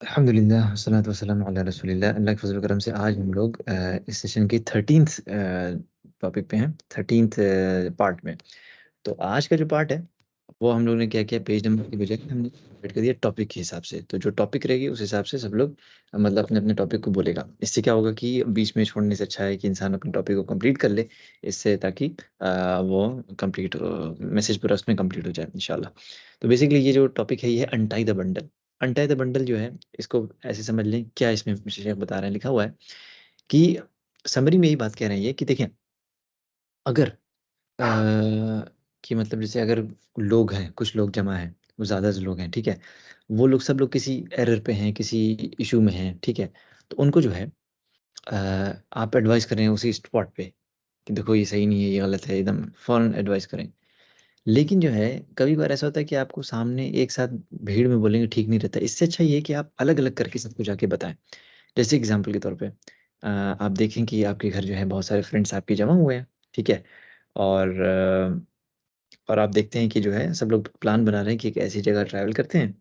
अल्हम्दुलिल्लाह वस्सलातु वस्सलामु अला रसूलिल्लाह। अल्लाह के फज़ल करम से आज हम लोग इस सेशन की 13th टॉपिक पे हैं, 13th पार्ट में। तो आज का जो पार्ट है वो हम लोगों ने क्या किया, पेज नंबर की बजाय हमने डिवाइड कर दिया टॉपिक के हिसाब से। तो जो टॉपिक रहेगी उस हिसाब से सब लोग मतलब अपने अपने टॉपिक को बोलेगा। इससे क्या होगा कि बीच में छोड़ने से अच्छा है कि इंसान अपने टॉपिक को कंप्लीट कर ले, इससे ताकि वो कंप्लीट मैसेज पूरा उसमें कंप्लीट हो जाए इंशाल्लाह। तो बेसिकली ये जो टॉपिक है ये है untie the bundle. Untie the bundle जो है इसको ऐसे समझ लें, क्या इसमें शेख बता रहे हैं, लिखा हुआ है कि समरी में यही बात कह रहे हैं ये कि देखें, अगर कि मतलब जैसे अगर लोग हैं, कुछ लोग जमा हैं, वो ज़्यादा से लोग हैं, ठीक है? वो लोग सब लोग किसी एरर पे हैं, किसी इश्यू में हैं, ठीक है? तो उनको जो है आप एडवाइस कर रहे हैं उसी स्पॉट पे कि देखो ये सही नहीं है, ये गलत है, एकदम फ़ौरन एडवाइस करें। लेकिन जो है कभी-कभार ऐसा होता है कि आपको सामने एक साथ भीड़ में बोलेंगे ठीक नहीं रहता। इससे अच्छा ये है कि आप अलग-अलग करके सबको जाके बताएँ। जैसे एग्ज़ाम्पल के तौर पे आप देखें कि आपके घर जो है बहुत सारे फ्रेंड्स आपके जमा हुए हैं, ठीक है? और और आप देखते हैं कि जो है सब लोग प्लान बना रहे हैं कि एक ऐसी जगह ट्रैवल करते हैं,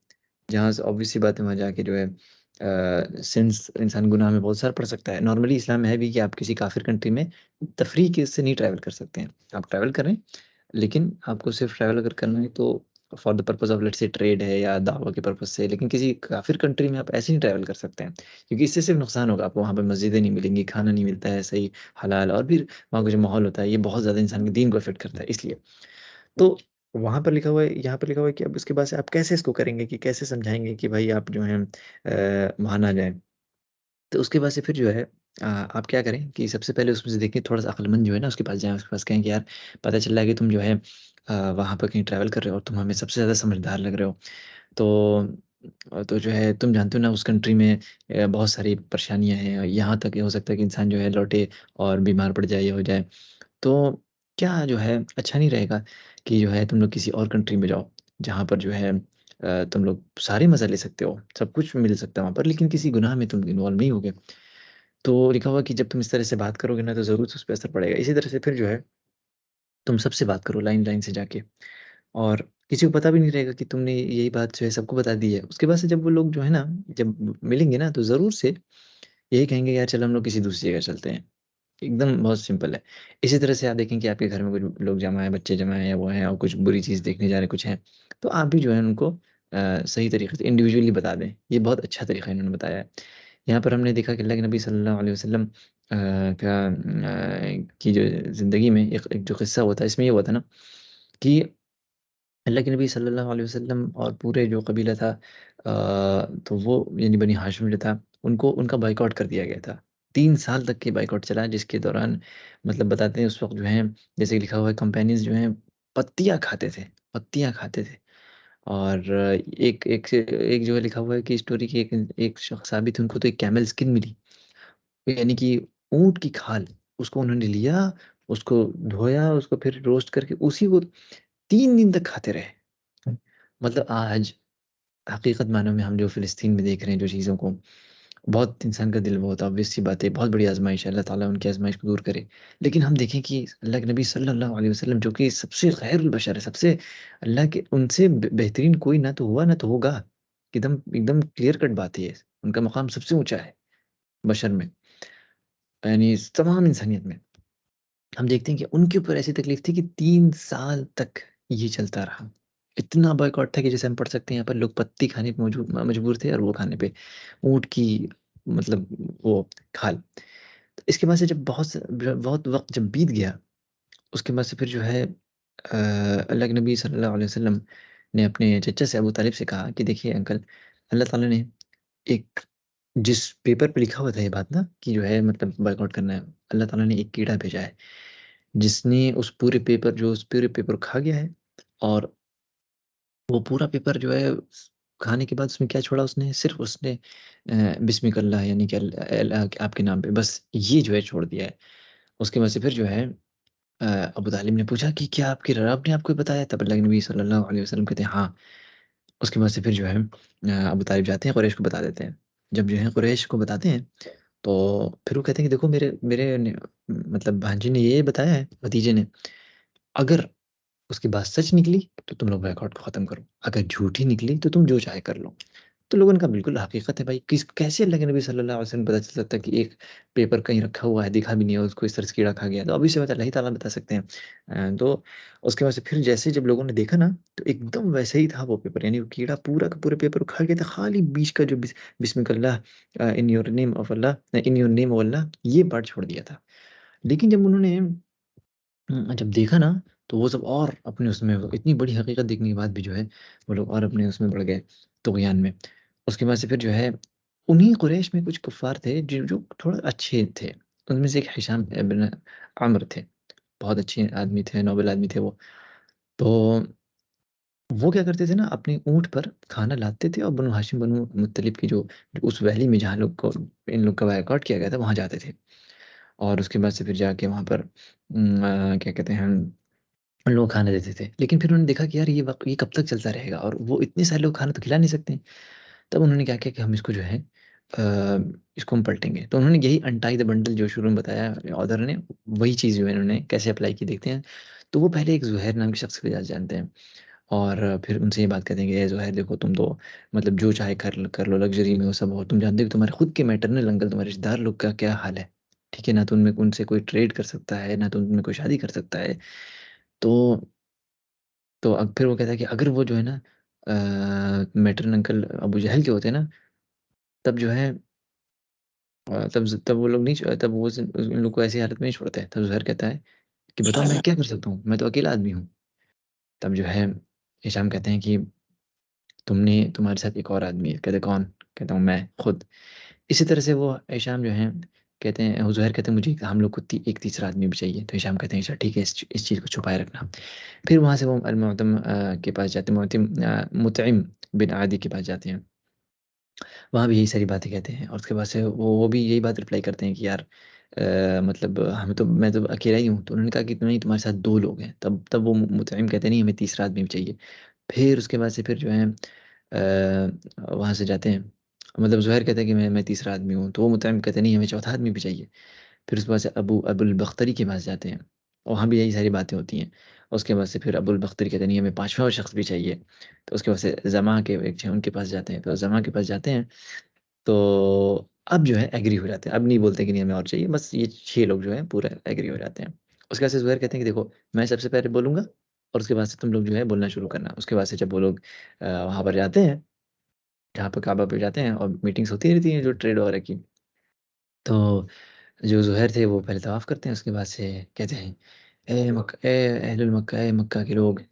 जहाँ से ऑब्वियस सी बात है वहाँ जाके जो है सिंस इंसान गुनाह में बहुत सारा पड़ सकता है। नॉर्मली इस्लाम में है भी कि आप किसी काफ़िर कंट्री में तफ़रीह के से नहीं ट्रैवल कर सकते हैं। आप ट्रैवल करें, लेकिन आपको सिर्फ़ ट्रैवल अगर करना है तो for the purpose of let's say trade है या दावा के पर्पज़ से, लेकिन किसी काफ़िर कंट्री में आप ऐसे नहीं ट्रैवल कर सकते हैं, क्योंकि इससे सिर्फ़ नुकसान होगा। आपको वहाँ पे मस्जिदें नहीं मिलेंगी, खाना नहीं मिलता है सही हलाल, और फिर वहाँ का जो माहौल होता है, ये बहुत ज़्यादा इंसान के दीन को अफ़ेक्ट करता है इसलिए। तो वहाँ पर लिखा हुआ है, यहाँ पर लिखा हुआ है कि अब उसके बाद से आप कैसे इसको करेंगे, कि कैसे समझाएँगे कि भाई आप जो हैं वहाँ ना जाएँ। तो उसके बाद से फिर जो है आप क्या करें कि सबसे पहले उसमें से देखिए थोड़ा-सा अक्लमंद जो है ना उसके पास जाएँ, उसके पास कहें कि यार पता चल रहा है कि तुम जो है वहाँ पर कहीं ट्रैवल कर रहे हो और तुम हमें सबसे ज़्यादा समझदार लग रहे हो। तो तो जो है तुम जानते हो ना उस कंट्री में बहुत सारी परेशानियाँ हैं, यहाँ तक ये हो सकता है कि इंसान जो है लौटे और बीमार पड़ जाए, ये हो जाए। तो क्या जो है अच्छा नहीं रहेगा कि जो है तुम लोग किसी और कंट्री में जाओ, जहाँ पर जो है तुम लोग सारे मज़ा ले सकते हो, सब कुछ मिल सकता है वहाँ पर, लेकिन किसी गुनाह में तुम इन्वॉल्व नहीं होगे। तो लिखा हुआ है कि जब तुम इस तरह से बात करोगे ना तो ज़रूर उस पे असर पड़ेगा। इसी तरह से फिर जो है तुम सबसे बात करो लाइन-लाइन से जाके, और किसी को पता भी नहीं रहेगा कि तुमने यही बात जो है सबको बता दी है। उसके बाद से जब वो लोग जो है ना, जब मिलेंगे ना तो ज़रूर से यही कहेंगे यार चलो हम लोग किसी दूसरी जगह चलते हैं। एकदम बहुत सिंपल है। इसी तरह से आप देखें कि आपके घर में कुछ लोग जमा हैं, बच्चे जमा हैं या वो हैं और कुछ बुरी चीज़ देखने जा रहे हैं, कुछ हैं, तो आप भी जो है उनको सही तरीके से इंडिविजुअली बता दें। ये बहुत अच्छा तरीका इन्होंने बताया है। यहाँ पर हमने देखा कि अल्लाह के नबी सल्लल्लाहु अलैहि वसल्लम की जो ज़िंदगी में एक एक जो किस्सा हुआ था, इसमें ये हुआ था ना कि अल्लाह के नबी सल्लल्लाहु अलैहि वसल्लम और पूरे जो कबीला था तो वो यानी बनी हाशिम जो था, उनको उनका बॉयकॉट कर दिया गया था। 3 साल तक के बॉयकॉट चला, जिसके दौरान मतलब बताते हैं उस वक़्त जो है जैसे लिखा हुआ है कंपेनियंस जो हैं पत्तियाँ खाते थे, पत्तियाँ खाते थे। और एक एक से एक जो है लिखा हुआ है कि स्टोरी की एक एक शख्स साहब भी थे, उनको तो एक कैमल स्किन मिली। यानी कि ऊँट की खाल, उसको उन्होंने लिया, उसको धोया, उसको फिर रोस्ट करके उसी को 3 दिन तक खाते रहे। मतलब आज हकीकत मानों में हम जो फ़िलिस्तीन में देख रहे हैं जो चीज़ों को, बहुत इंसान का दिल वो होता है, ऑब्वियस सी बात है, बहुत बड़ी आज़माइश है, अल्लाह ताला उनकी आज़माइश को दूर करे। लेकिन हम देखें कि अल्लाह के नबी सल्लल्लाहु अलैहि वसल्लम जो कि सबसे खैरुल बशर है, सबसे अल्लाह के उनसे बेहतरीन कोई ना तो हुआ, ना तो होगा। एकदम एकदम क्लियर कट बात है ये। उनका मकाम सबसे ऊँचा है बशर में, यानी तमाम इंसानियत में। हम देखते हैं कि उनके ऊपर ऐसी तकलीफ थी कि 3 साल तक ये चलता रहा। इतना बॉयकॉट था कि जैसे हम पढ़ सकते हैं यहाँ पर लोग पत्ती खाने पे मजबूर थे और वो खाने पे ऊँट की मतलब वो खाल। तो इसके बाद से जब बहुत वक़्त जब बीत गया, उसके बाद से फिर जो है अल्लाह के नबी सल्लल्लाहु अलैहि वसल्लम ने अपने चचा से अबू तालिब से कहा कि देखिए अंकल, अल्लाह ताला ने एक जिस पेपर पे लिखा हुआ था ये बात ना कि जो है मतलब बॉयकॉट करना है, अल्लाह ताला ने एक कीड़ा भेजा है। जिसने उस पूरे पेपर को खा गया है, और वो पूरा पेपर जो है खाने के बाद उसमें क्या छोड़ा उसने, सिर्फ़ उसने बिस्मिल्लाह यानी कि अल्लाह के आपके नाम पे बस ये जो है छोड़ दिया है। उसके बाद से फिर जो है अबू तालिब ने पूछा कि क्या आपके रब ने आपको ये बताया? तब अल्लाह के नबी सल्लल्लाहु अलैहि वसल्लम कहते हैं हाँ। उसके बाद से फिर जो है अबू तालिब जाते हैं कुरैश को बता देते हैं। जब जो है कुरैश को बताते हैं, तो फिर वो कहते हैं कि देखो मेरे मेरे ने मतलब भांजे ने ये बताया है, भतीजे ने। अगर उसकी बात सच निकली तो तुम लोग बॉयकॉट को खत्म करो, अगर झूठी निकली तो तुम जो चाहे कर लो। तो लोगों ने कहा बिल्कुल हकीकत है भाई, कैसे अल्लाह के नबी सल्लल्लाहु अलैहि वसल्लम पता चल सकता है कि एक पेपर कहीं रखा हुआ है, दिखा भी नहीं है, उसको इस तरह से कीड़ा खा गया, तो अभी से अल्लाह ही ताला बता सकते हैं। तो उसके बाद से फिर जैसे जब लोगों ने देखा ना, तो एकदम वैसे ही था वो पेपर, यानी वो कीड़ा पूरा का पूरा पेपर खा गया था, खाली बीच का जो बिस्मिल्लाह in your name of Allah, in your name of Allah, ये पार्ट छोड़ दिया था। लेकिन जब उन्होंने जब देखा ना, तो वो सब और अपने उसमें इतनी बड़ी हकीकत देखने के बाद भी जो है, वो लोग और अपने उसमें बढ़ गए, तुग़यान में। उसके बाद से फिर जो है, उन्हीं कुरैश में कुछ कुफ़ार थे जो थोड़ा अच्छे थे। उनमें से एक हिशाम इब्न अम्र थे, बहुत अच्छे आदमी थे, नोबल आदमी थे वो। तो वो क्या करते थे ना, अपने ऊँट पर खाना लादते थे और बनु हाशिम, बनु मुत्तलिब की जो उस वैली में जहाँ लोग को इन लोग का बायकॉट किया गया था, वहाँ जाते थे। और उसके बाद से फिर जाके वहाँ पर क्या कहते हैं, लोग खाना देते थे। लेकिन फिर उन्होंने देखा कि यार ये कब तक चलता रहेगा, और वो इतने सारे लोग खाना तो खिला नहीं सकते हैं। तब उन्होंने क्या किया कि हम इसको जो है इसको हम पलटेंगे। तो उन्होंने यही अनटाई द बंडल जो शुरू में बताया ऑथर ने, वही चीज़ जो है इन्होंने कैसे अप्लाई की देखते हैं। तो वो पहले एक ज़ुहैर नाम के शख्स को जानते हैं, और फिर उनसे ये बात कहते हैं कि ए ज़ुहैर, देखो तुम तो मतलब जो चाहे कर लो, लग्ज़री में हो, सब हो। तुम जानते हो कि तुम्हारे खुद के मैटरनल अंकल, तुम्हारे रिश्तेदार लोग का क्या हाल है, ठीक है? ना तो उनमें उनसे कोई ट्रेड कर सकता है, ना तो उनमें कोई शादी कर सकता है। तो अब फिर वो कहता है कि अगर वो जो है ना मैटरनल अंकल अबू जहल के होते ना, तब जो है तब वो लोग नहीं तब वो उन लोग को ऐसी हालत में नहीं छोड़ते। तब ज़ुहैर कहता है कि बताओ मैं क्या कर सकता हूँ? मैं तो अकेला आदमी हूँ। तब जो है हिशाम कहते हैं कि तुम्हारे साथ एक और आदमी है। कहते कौन? कहता हूँ मैं खुद। इसी तरह से वो हिशाम जो है कहते हैं, वो ज़ुहैर कहते हैं मुझे हम लोग को एक तीसरा आदमी भी चाहिए। तो हिशाम कहते हैं अच्छा ठीक है, इस चीज़ को छुपाए रखना। फिर वहाँ से वो अल-मुअतम के पास जाते हैं, मुतइम बिन आदी के पास जाते हैं। वहाँ भी यही सारी बातें कहते हैं, और उसके बाद से वो भी यही बात रिप्लाई करते हैं कि यार मतलब मैं तो अकेला ही हूँ। तो उन्होंने कहा कि नहीं, तुम्हारे साथ 2 लोग हैं। तब वो मुतइम कहते हैं नहीं, हमें तीसरा आदमी भी चाहिए। फिर उसके बाद से फिर जो है वहाँ से जाते हैं, मतलब ज़ुहैर कहता है कि मैं तीसरा आदमी हूँ। तो वो मुतइम कहते हैं नहीं, हमें चौथा आदमी भी चाहिए। फिर उसके बाद से अबुल बख्तरी के पास जाते हैं, और वहाँ भी यही सारी बातें होती हैं। उसके बाद से फिर अबुल बख्तरी कहते हैं नहीं, हमें पाँचवाँ शख्स भी चाहिए। तो उसके बाद से ज़मा के एक थे, उनके पास जाते हैं। तो ज़मा के पास जाते हैं, तो अब जो है एग्री हो जाते हैं। अब नहीं बोलते कि नहीं हमें और चाहिए, बस ये 6 लोग जो हैं पूरा एग्री हो जाते हैं। उसके बाद से ज़ुहैर कहते हैं कि देखो, मैं सबसे पहले बोलूँगा, और उसके बाद से तुम लोग जो है बोलना शुरू करना। उसके बाद से जब वो लोग वहाँ पर जाते हैं, जहाँ पे काबा पे जाते हैं, और मीटिंग्स होती रहती हैं जो ट्रेड वगैरह की। तो जो ज़ुहैर थे वो पहले तवाफ़ करते हैं, उसके बाद से कहते हैं, ए अहलुल मक्का, ए मक्का के लोग,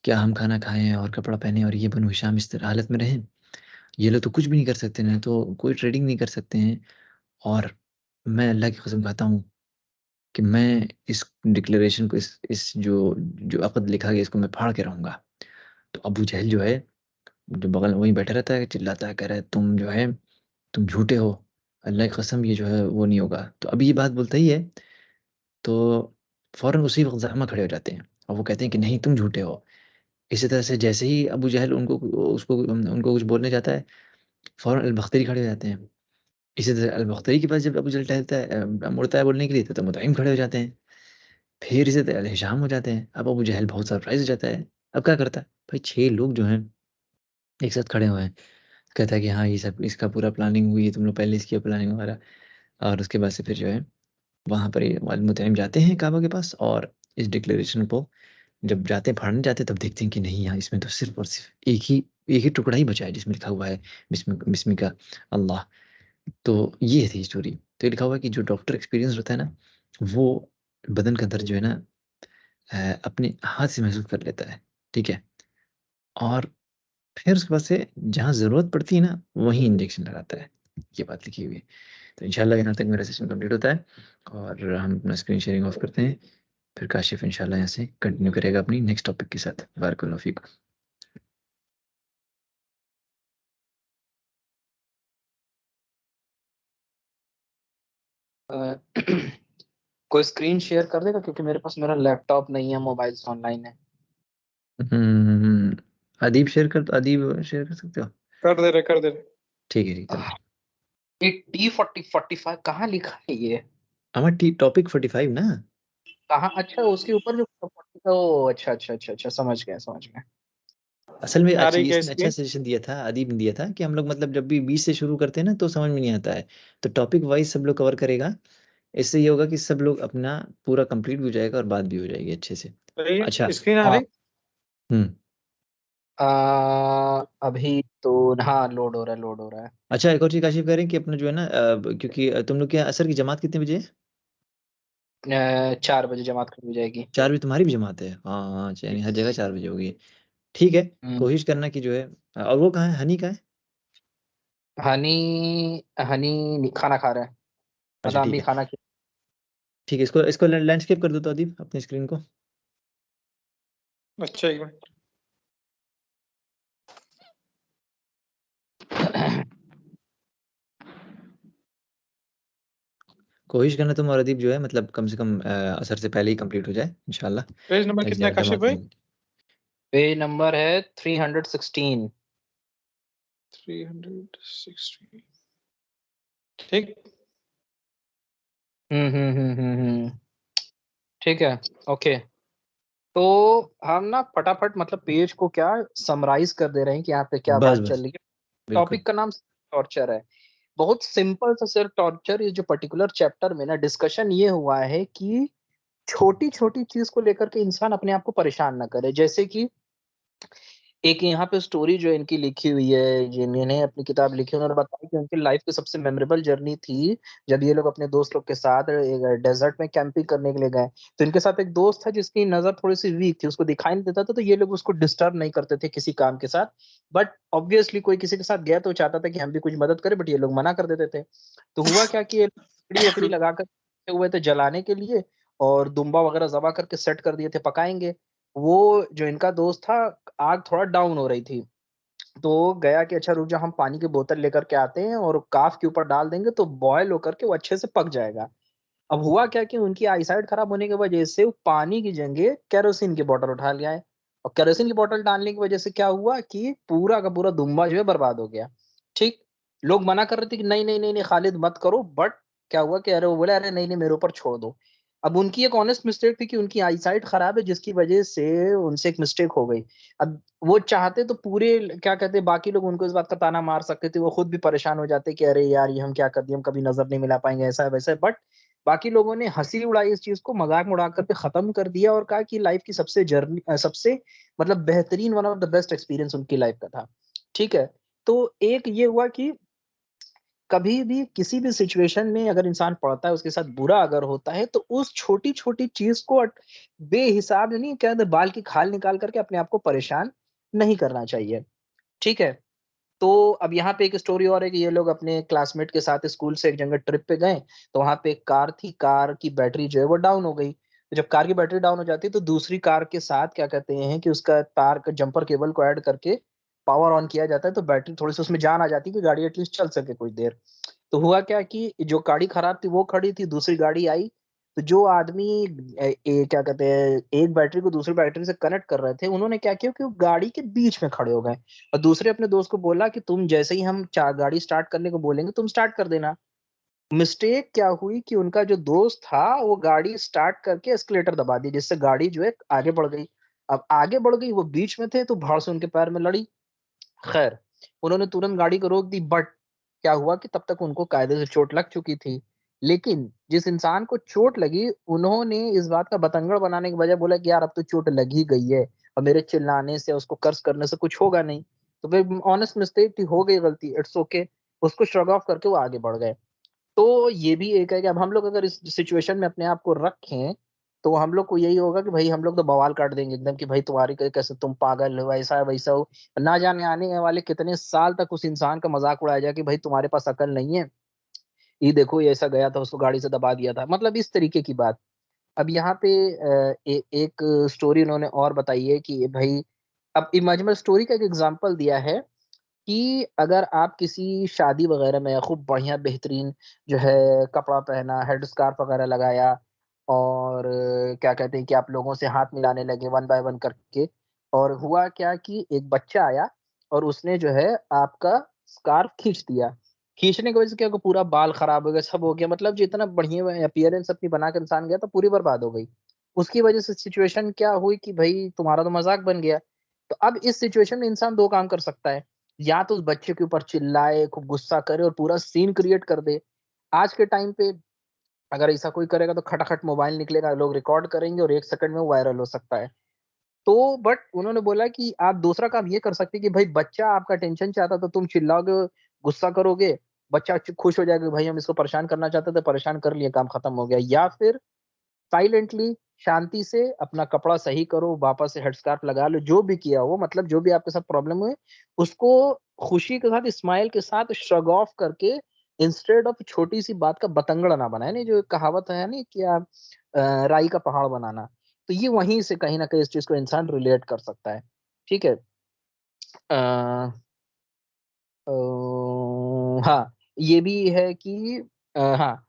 क्या हम खाना खाएँ और कपड़ा पहने, और ये बनु हिशाम इस तरह हालत में रहें? ये लोग तो कुछ भी नहीं कर सकते, ना तो कोई ट्रेडिंग नहीं कर सकते हैं, और मैं अल्लाह की कसम खाता हूँ कि मैं इस डिक्लेरेशन को, इस जो अक़द लिखा गया, इसको मैं फाड़ के रहूँगा। तो अबू जहल जो है, जो बगल में वहीं बैठा रहता है, चिल्लाता है, कह रहा है तुम जो है, तुम झूठे हो, अल्लाह की कसम ये जो है वो नहीं होगा। तो अभी ये बात बोलता ही है, तो फ़ौरन उसी वक़्त ज़ाहिमा खड़े हो जाते हैं, और वो कहते हैं कि नहीं, तुम झूठे हो। इसी तरह से जैसे ही अबू जहल उनको कुछ बोलने जाता है, फ़ौरन अल-बख्तरी खड़े हो जाते हैं। इसी तरह अल-बख्तरी के पास जब अबू जहल टहलता है, मुड़ता है बोलने के लिए, तो मुतइम खड़े हो जाते हैं। फिर इसी तरह अल-हिशाम हो जाते हैं। अब अबू जहल बहुत सरप्राइज़ हो जाता है। अब क्या करता है? भाई 6 लोग जो हैं, एक साथ खड़े हुए हैं। कहता है कि हाँ, ये सब इसका पूरा प्लानिंग हुई है, तुम लोग पहले इसकी प्लानिंग वगैरह। और उसके बाद से फिर जो है, वहाँ पर ये अल-मुतइम जाते हैं काबा के पास, और इस डिक्लेरेशन को जब जाते हैं, फाड़ने जाते हैं, तब देखते हैं कि नहीं, यहाँ इसमें तो सिर्फ़ और सिर्फ़ एक ही टुकड़ा ही बचा है, जिसमें लिखा हुआ है बिस्मिका अल्लाह। तो ये थी स्टोरी। तो ये लिखा हुआ है कि जो डॉक्टर एक्सपीरियंस्ड होता है ना, वो बदन का दर्द जो है ना अपने हाथ से महसूस कर लेता है, ठीक है? और फिर उसके बाद से जहाँ ज़रूरत पड़ती है ना, वहीं इंजेक्शन लगाता है। ये बात लिखी हुई है। तो इंशाल्लाह यहाँ तक मेरा सेशन कंप्लीट होता है, और हम अपना स्क्रीन शेयरिंग ऑफ करते हैं। फिर काशिफ़ इंशाल्लाह यहाँ से कंटिन्यू करेगा अपनी नेक्स्ट टॉपिक के साथ। बारकल्लाहु फ़ीक। अ, कोई स्क्रीन शेयर कर देगा, क्योंकि मेरे पास मेरा लैपटॉप नहीं है, मोबाइल से ऑनलाइन है। अदीब शेयर कर सकते हो? कर दे रहे। ठीक है, ठीक, चलो। ये T4045 कहाँ लिखा है ये? हमारा टॉपिक 45 ना? कहाँ? अच्छा, उसके ऊपर जो 40 ओ अच्छा, समझ गया। असल में आ रही एक्चुअली क्या इसने अच्छा स्क्रीन? सजेशन दिया था, अदीब ने दिया था कि हम लोग मतलब जब भी बीच से शुरू करते हैं ना तो समझ में नहीं आता है, तो टॉपिक वाइज सब लोग कवर करेगा। इससे ये होगा कि सब लोग अपना पूरा कंप्लीट भी हो जाएगा और बात भी हो जाएगी अच्छे से। अच्छा। स्क्रीन आ रही? हम्म। अभी तो हाँ, लोड हो रहा है। अच्छा, एक और चीज काशिफ करें कि अपना जो है ना क्योंकि तुम लोग क्या असर की जमात कितने बजे है? 4 बजे जमात खत्म हो जाएगी। 4 बजे तुम्हारी भी जमात है? हाँ हाँ, यानी हर जगह 4 बजे होगी। ठीक है। हम्म। कोशिश करना कि जो है, और वो कहाँ है, हनी कहाँ है? हनी हनी खाना खा रहा है। अच्छा मतलब हम ठीक भी है। खाना ठीक है, इसको इसको लैंडस्केप कर दो तो अदीब अपनी स्क्रीन को। अच्छा, एक मिनट। कोशिश करना तुम और अदीब जो है मतलब कम से कम असर से पहले ही कंप्लीट हो जाए इंशाल्लाह, पेज नंबर ताकि कितना है ज़्यादा काशिफ जमात भाई? नहीं होगी। पेज नंबर है 316। 316। ठीक। हम्म। ठीक है। ओके। तो हम ना फटाफट मतलब पेज को क्या समराइज कर दे रहे हैं कि यहाँ पे क्या बस बात चल बस, रही है। बिल्कुल। टॉपिक का नाम टॉर्चर है। बहुत सिंपल सा सर टॉर्चर। ये जो पर्टिकुलर चैप्टर में ना डिस्कशन ये हुआ है कि छोटी छोटी चीज को लेकर के इंसान अपने आप को परेशान ना करे। जैसे कि एक यहाँ पे स्टोरी जो इनकी लिखी हुई है, जिन्होंने अपनी किताब लिखी है, उन्होंने बताया कि उनकी लाइफ की सबसे मेमोरेबल जर्नी थी जब ये लोग अपने दोस्त लोग के साथ डेजर्ट में कैंपिंग करने के लिए गए। तो इनके साथ एक दोस्त था जिसकी नजर थोड़ी सी वीक थी, उसको दिखाई नहीं देता था, तो ये लोग उसको डिस्टर्ब नहीं करते थे किसी काम के साथ। बट ऑब्वियसली कोई किसी के साथ गया तो चाहता था कि हम भी कुछ मदद करें, बट ये लोग मना कर देते थे। तो हुआ क्या कि ये लकड़ी वकड़ी लगाकर हुए थे जलाने के लिए, और दुम्बा वगैरह जबा करके सेट कर दिए थे पकाएंगे। वो जो इनका दोस्त था, आग थोड़ा डाउन हो रही थी, तो गया कि अच्छा रुक जा, हम पानी की बोतल लेकर के आते हैं और काफ के ऊपर डाल देंगे तो बॉयल होकर के वो अच्छे से पक जाएगा। अब हुआ क्या कि उनकी आईसाइट खराब होने की वजह से वो पानी की जगह केरोसिन की बोतल उठा लिया है। और केरोसिन की बोतल डालने की वजह से क्या हुआ कि पूरा का पूरा दुम्बा जो है बर्बाद हो गया। ठीक। लोग मना कर रहे थे कि नहीं नहीं नहीं नहीं खालिद मत करो, बट क्या हुआ कि अरे वो बोले अरे नहीं नहीं मेरे ऊपर छोड़ दो। अब उनकी एक ऑनेस्ट मिस्टेक थी कि उनकी आईसाइट खराब है, जिसकी वजह से उनसे एक मिस्टेक हो गई। अब वो चाहते तो पूरे क्या कहते हैं, बाकी लोग उनको इस बात का ताना मार सकते थे, वो खुद भी परेशान हो जाते कि अरे यार ये हम क्या कर दिए, हम कभी नजर नहीं मिला पाएंगे, ऐसा है वैसा है। बट बाकी लोगों ने हंसी उड़ाई इस चीज को, मजाक में उड़ा करके खत्म कर दिया और कहा कि लाइफ की सबसे जर्नी सबसे मतलब बेहतरीन one of the best experience उनकी लाइफ का था। ठीक है। तो एक ये हुआ कि कभी भी किसी भी सिचुएशन में अगर इंसान पड़ता है, उसके साथ बुरा अगर होता है, तो उस छोटी छोटी चीज को बेहिसाब नहीं कहते बाल की खाल निकाल करके अपने आप को परेशान नहीं करना चाहिए। ठीक है। तो अब यहाँ पे एक स्टोरी और है कि ये लोग अपने क्लासमेट के साथ स्कूल से एक जगह ट्रिप पे गए। तो वहां पे एक कार थी, कार की बैटरी जो है वो डाउन हो गई। तो जब कार की बैटरी डाउन हो जाती है तो दूसरी कार के साथ क्या कहते हैं कि उसका तार का जंपर केबल को ऐड करके पावर ऑन किया जाता है, तो बैटरी थोड़ी सी उसमें जान आ जाती है कि गाड़ी एटलीस्ट चल सके कुछ देर। तो हुआ क्या कि जो गाड़ी खराब थी वो खड़ी थी, दूसरी गाड़ी आई। तो जो आदमी क्या कहते हैं एक बैटरी को दूसरी बैटरी से कनेक्ट कर रहे थे, उन्होंने क्या किया कि वो गाड़ी के बीच में खड़े हो गए। और दूसरे अपने दोस्त को बोला कि तुम जैसे ही हम गाड़ी स्टार्ट करने को बोलेंगे तुम स्टार्ट कर देना। मिस्टेक क्या हुई कि उनका जो दोस्त था वो गाड़ी स्टार्ट करके एस्केलेटर दबा दी, जिससे गाड़ी जो है आगे बढ़ गई। अब आगे बढ़ गई, वो बीच में थे तो भड़ से उनके पैर में लड़ी। खैर, उन्होंने तुरंत गाड़ी को रोक दी, बट क्या हुआ कि तब तक उनको कायदे से चोट लग चुकी थी। लेकिन जिस इंसान को चोट लगी, उन्होंने इस बात का बतंगड़ बनाने के बजाय बोला कि यार अब तो चोट लग ही गई है और मेरे चिल्लाने से उसको कर्ज करने से कुछ होगा नहीं। तो फिर ऑनेस्ट मिस्टेक थी, हो गई गलती, इट्स ओके। उसको श्रग ऑफ करके वो आगे बढ़ गए। तो ये भी एक है कि अब हम लोग अगर इस सिचुएशन में अपने आप को रखें, तो हम लोग को यही होगा कि भाई हम लोग तो बवाल काट देंगे एकदम कि भाई तुम्हारी कैसे तुम पागल हो, ऐसा है वैसा हो। ना जाने आने वाले कितने साल तक उस इंसान का मजाक उड़ाया जाए कि भाई तुम्हारे पास अकल नहीं है, ये देखो ये ऐसा गया था उसको गाड़ी से दबा दिया था, मतलब इस तरीके की बात। अब यहाँ पे एक स्टोरी उन्होंने और बताई है कि भाई, अब इमेजिनल स्टोरी का एक एग्जांपल दिया है कि अगर आप किसी शादी वगैरह में खूब बढ़िया बेहतरीन जो है कपड़ा पहना, हेड स्कार्फ वगैरह लगाया, और क्या कहते हैं कि आप लोगों से हाथ मिलाने लगे वन बाय वन करके। और हुआ क्या कि एक बच्चा आया और उसने जो है आपका स्कार्फ खींच दिया। खींचने की वजह से क्या, को पूरा बाल खराब हो गया, सब हो गया, मतलब जितना बढ़िया अपीयरेंस अपनी बना के इंसान गया तो पूरी बर्बाद हो गई। उसकी वजह से सिचुएशन क्या हुई कि भाई तुम्हारा तो मजाक बन गया। तो अब इस सिचुएशन में इंसान 2 काम कर सकता है, या तो उस बच्चे के ऊपर चिल्लाए, खूब गुस्सा करे और पूरा सीन क्रिएट कर दे। आज के टाइम पे अगर ऐसा कोई करेगा तो खटाखट मोबाइल निकलेगा, लोग रिकॉर्ड करेंगे और 1 सेकंड में वो वायरल हो सकता है। तो बट उन्होंने बोला कि आप दूसरा काम ये कर सकते हैं कि भाई बच्चा आपका अटेंशन चाहता तो तुम चिल्लाओगे, गुस्सा करोगे, बच्चा खुश हो जाएगा कि भाई हम इसको परेशान करना चाहते थे, परेशान कर लिए, काम खत्म हो गया। या फिर साइलेंटली शांति से अपना कपड़ा सही करो, वापस से हेडस्कार्फ लगा लो, जो भी किया हो, मतलब जो भी आपके साथ प्रॉब्लम हुई, उसको खुशी के साथ, स्माइल के साथ श्रग ऑफ करके इंस्टेड ऑफ छोटी-सी बात का बतंगड़ ना बनाएँ। नहीं, जो एक कहावत है नहीं कि आप राई का पहाड़ बनाना। तो ये वहीं से कहीं न कहीं इस चीज़ को इंसान रिलेट कर सकता है। ठीक है? अ अ, हाँ, ये भी है कि हाँ,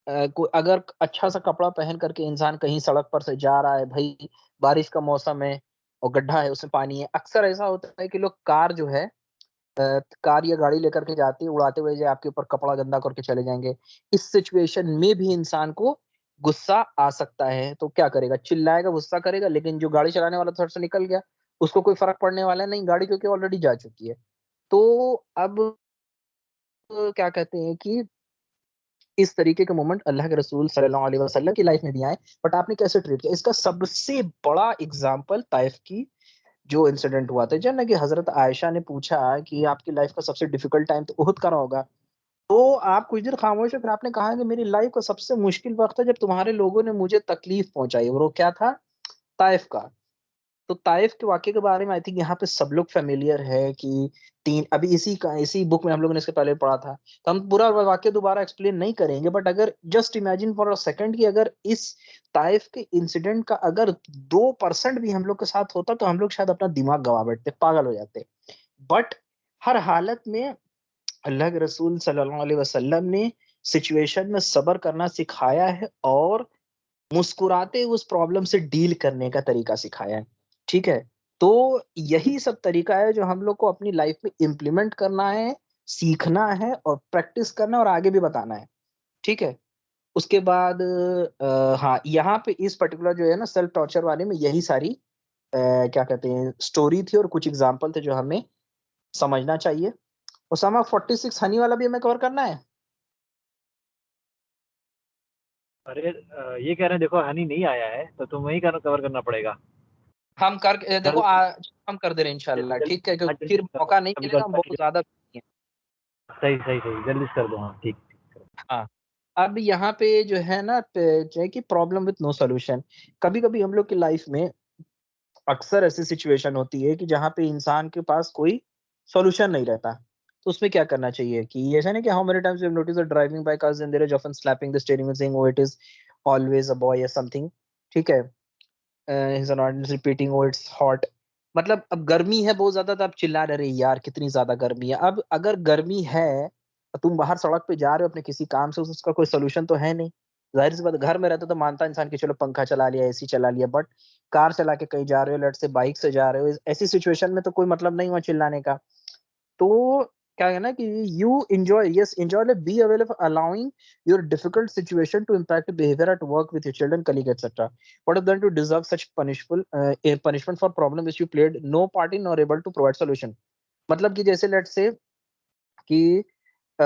को अगर अच्छा-सा कपड़ा पहन कर के इंसान कहीं सड़क पर से जा रहा है, भई बारिश का मौसम है और गड्ढा है, उसमें पानी है। अक्सर ऐसा होता है कि लोग कार जो है कार या गाड़ी लेकर के जाते हैं, उड़ाते हुए जो आपके ऊपर कपड़ा गंदा करके चले जाएँगे। इस सिचुएशन में भी इंसान को गुस्सा आ सकता है, तो क्या करेगा? चिल्लाएगा, गुस्सा करेगा, लेकिन जो गाड़ी चलाने वाला थोड़ा-सा निकल गया, उसको कोई फ़र्क पड़ने वाला नहीं, गाड़ी क्योंकि ऑलरेडी जा चुकी है। तो अब क्या कहते हैं कि इस तरीके के मोमेंट अल्लाह के रसूल सल्लल्लाहु अलैहि वसल्लम की लाइफ में भी आए, बट आपने कैसे ट्रीट किया? इसका सबसे बड़ा एग्ज़ाम्पल ताइफ की जो इंसिडेंट हुआ था, जब ना कि हज़रत आयशा ने पूछा कि आपकी लाइफ का सबसे डिफिकल्ट टाइम तो उहुद का रहा होगा। तो आप कुछ देर खामोश हो, फिर आपने कहा कि मेरी लाइफ का सबसे मुश्किल वक़्त था जब तुम्हारे लोगों ने मुझे तकलीफ पहुँचाई, और वो क्या था? ताइफ का। तो ताइफ के वाक़ये के बारे में आई थिंक यहाँ पे सब लोग फ़ैमिलियर है कि 3 अभी इसी बुक में हम लोगों ने इसके पहले पढ़ा था। तो हम पूरा वाक़या दोबारा एक्सप्लेन नहीं करेंगे, बट अगर just imagine for a second कि अगर इस ताइफ के इंसिडेंट का अगर 2% भी हम लोग के साथ होता तो हम लोग शायद अपना दिमाग गँवा बैठते, पागल हो जाते। बट हर हालत में अल्लाह के रसूल सल्लल्लाहु अलैहि वसल्लम ने सिचुएशन में सब्र करना सिखाया है और मुस्कुराते उस प्रॉब्लम से डील करने का तरीका सिखाया है, ठीक है? तो यही सब तरीका है जो हम लोग को अपनी लाइफ में इम्प्लीमेंट करना है, सीखना है और प्रैक्टिस करना है और आगे भी बताना है, ठीक है? उसके बाद हाँ, यहाँ पे इस पर्टिकुलर जो है ना सेल्फ टॉर्चर वाले में यही सारी क्या कहते हैं स्टोरी थी और कुछ एग्ज़ाम्पल थे जो हमें समझना चाहिए। उसामा 46 हनी वाला भी हमें कवर करना है? अरे ये कह रहे हैं देखो हनी नहीं आया है, तो तुम्हें ही कवर करना पड़ेगा। हम कर देखो हम कर दे रहे हैं इंशाल्लाह, जल्दी ठीक है? क्योंकि जल्दी फिर करो, मौका नहीं अभी मिलेगा, कल हम बहुत तक ज़्यादा हैं। सही, जल्दी से कर दो। हाँ, ठीक। हाँ, अब यहाँ पे जो है ना जो है कि प्रॉब्लम विथ नो सॉल्यूशन। कभी-कभी हम लोग की लाइफ में अक्सर ऐसी सिचुएशन होती है कि जहाँ पे इंसान के पास कोई सॉल्यूशन नहीं रहता। तो उसमें क्या करना चाहिए कि ऐसा नहीं कि how many times you have noticed driving by cars and there is often slapping the steering wheel saying oh it is always a boy या समथिंग, ठीक है? He is not repeating oh it's hot. मतलब अब गर्मी है बहुत ज़्यादा तो आप चिल्ला रहे, "अरे यार कितनी ज़्यादा गर्मी है।" अब अगर गर्मी है, तुम बाहर सड़क पे जा रहे हो अपने किसी काम से, उसका कोई सॉल्यूशन तो है नहीं। ज़ाहिर-सी बात है, घर में रहते तो मानता इंसान कि चलो पंखा चला लिया, एसी चला लिया, बट कार चला के कहीं जा रहे हो, लेट्स से बाइक से जा रहे हो, ऐसी सिचुएशन में तो कोई मतलब नहीं हुआ चिल्लाने का। तो क्या है ना कि you enjoy, yes enjoy, like be available allowing your difficult situation to impact behaviour at work with your children, colleague etcetera. What if then to deserve such punishment for problem which you played no part in nor able to provide solution. मतलब कि जैसे let's say कि अ,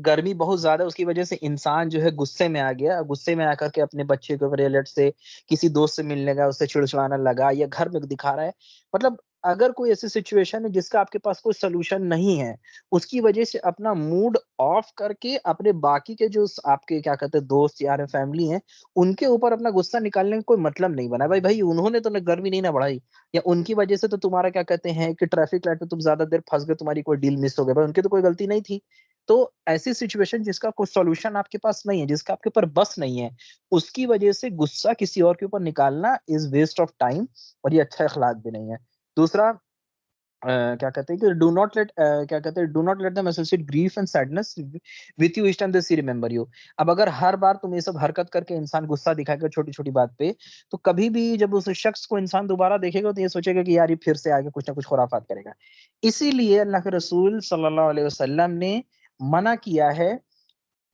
गर्मी बहुत ज़्यादा उसकी वजह से इंसान जो है गुस्से में आ गया, गुस्से में आकर के अपने बच्चे के ऊपर या लेट्स से किसी दोस्त से मिलने गया, उससे चिड़चिड़ाने लगा या घर में दिखा रहा है। मतलब अगर कोई ऐसी सिचुएशन है जिसका आपके पास कोई सॉल्यूशन नहीं है, उसकी वजह से अपना मूड ऑफ करके अपने बाकी के जो आपके क्या कहते हैं दोस्त यार हैं, फैमिली हैं, उनके ऊपर अपना गुस्सा निकालने का कोई मतलब नहीं बना। भाई उन्होंने तो गर्मी नहीं ना बढ़ाई, या उनकी वजह से तो तुम्हारा क्या कहते हैं कि ट्रैफिक लाइट में तुम ज़्यादा देर फँस गए, तुम्हारी कोई डील मिस हो गया। भाई उनकी तो कोई गलती नहीं थी। तो ऐसी सिचुएशन जिसका कोई सॉल्यूशन आपके पास नहीं है, जिसका आपके ऊपर बस नहीं है, उसकी वजह से गुस्सा किसी और के ऊपर निकालना इज़ वेस्ट ऑफ टाइम और ये अच्छा अखलाक भी नहीं है। दूसरा क्या कहते हैं कि क्या कहते हैं do not let them associate grief and sadness with you each time they see remember you. अब अगर हर बार तुम ये सब हरकत करके इंसान गुस्सा दिखाएगा छोटी-छोटी बात पे, तो कभी भी जब उस शख्स को इंसान दोबारा देखेगा तो ये सोचेगा कि यार ये फिर से आके कुछ ना कुछ खुराफात करेगा। इसीलिए अल्लाह के रसूल सल्लल्लाहु अलैहि वसल्लम ने मना किया है